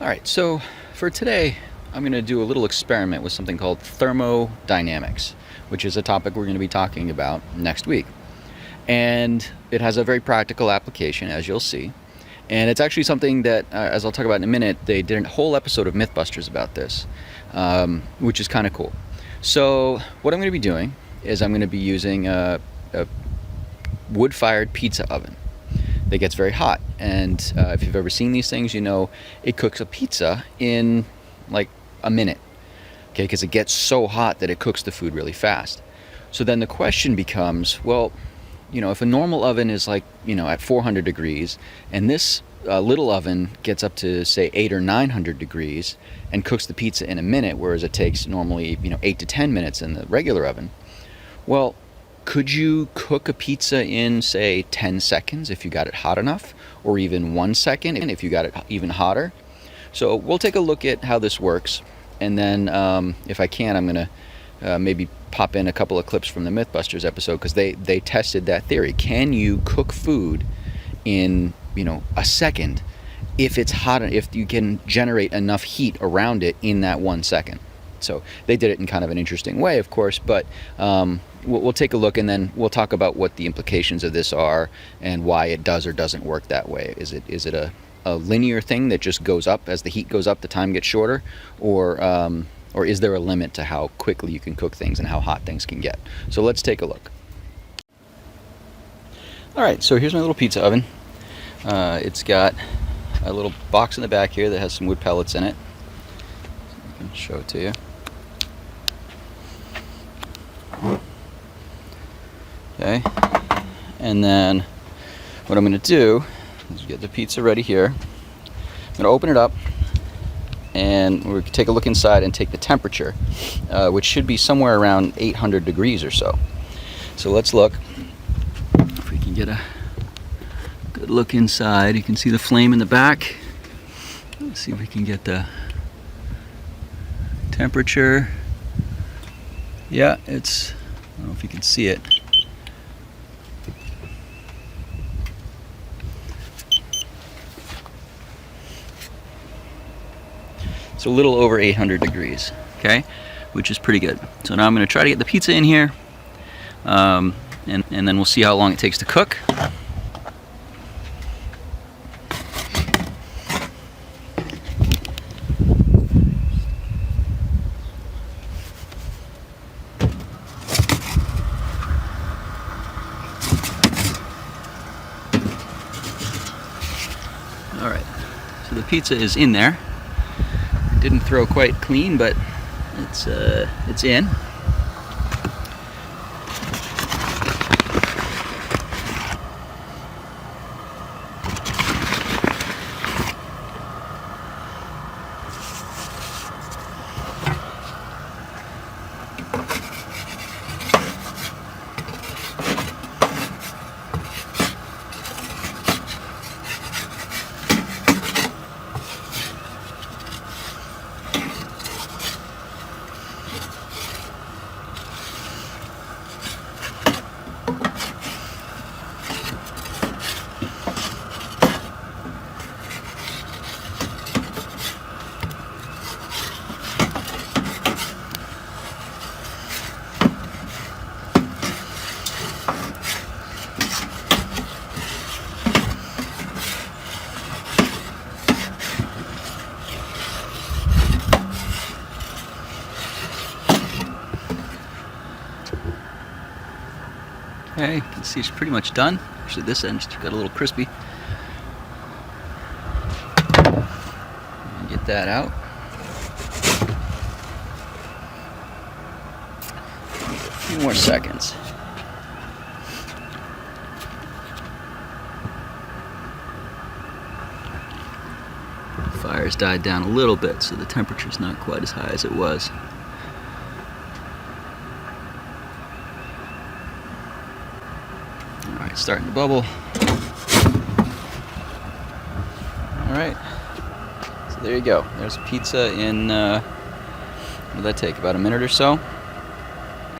All right, so for today, I'm going to do a little experiment with something called thermodynamics, which is a topic we're going to be talking about next week. And it has a very practical application, as you'll see. And it's actually something that, as I'll talk about in a minute, they did a whole episode of Mythbusters about this, which is kind of cool. So what I'm going to be doing is I'm going to be using a wood-fired pizza oven that gets very hot. And if you've ever seen these things, you know it cooks a pizza in like a minute, okay? Because it gets so hot that it cooks the food really fast. So then the question becomes, well, you know, if a normal oven is like, you know, at 400 degrees, and this little oven gets up to say 800 or 900 degrees and cooks the pizza in a minute, whereas it takes normally, you know, 8 to 10 minutes in the regular oven, well, could you cook a pizza in, say, 10 seconds if you got it hot enough, or even 1 second if you got it even hotter? So we'll take a look at how this works, and then if I can, I'm going to maybe pop in a couple of clips from the Mythbusters episode, because they tested that theory. Can you cook food in, you know, a second if it's hot, if you can generate enough heat around it in that 1 second? So they did it in kind of an interesting way, of course, but we'll take a look, and then we'll talk about what the implications of this are and why it does or doesn't work that way. Is it a linear thing that just goes up as the heat goes up, the time gets shorter, or is there a limit to how quickly you can cook things and how hot things can get? So let's take a look. All right, so here's my little pizza oven. It's got a little box in the back here that has some wood pellets in it. I can show it to you. Okay, and then what I'm going to do is get the pizza ready here. I'm going to open it up, and we're going to take a look inside and take the temperature, which should be somewhere around 800 degrees or so. So let's look. If we can get a good look inside, you can see the flame in the back. Let's see if we can get the temperature. Yeah, I don't know if you can see it. It's a little over 800 degrees, okay, which is pretty good. So now I'm going to try to get the pizza in here, and then we'll see how long it takes to cook. All right, so the pizza is in there. Didn't throw quite clean, but it's in. Okay, you can see it's pretty much done. Actually, this end just got a little crispy. Get that out. A few more seconds. The fire's died down a little bit, so the temperature's not quite as high as it was. Alright, starting to bubble. Alright, so there you go. There's pizza in, what did that take, about a minute or so?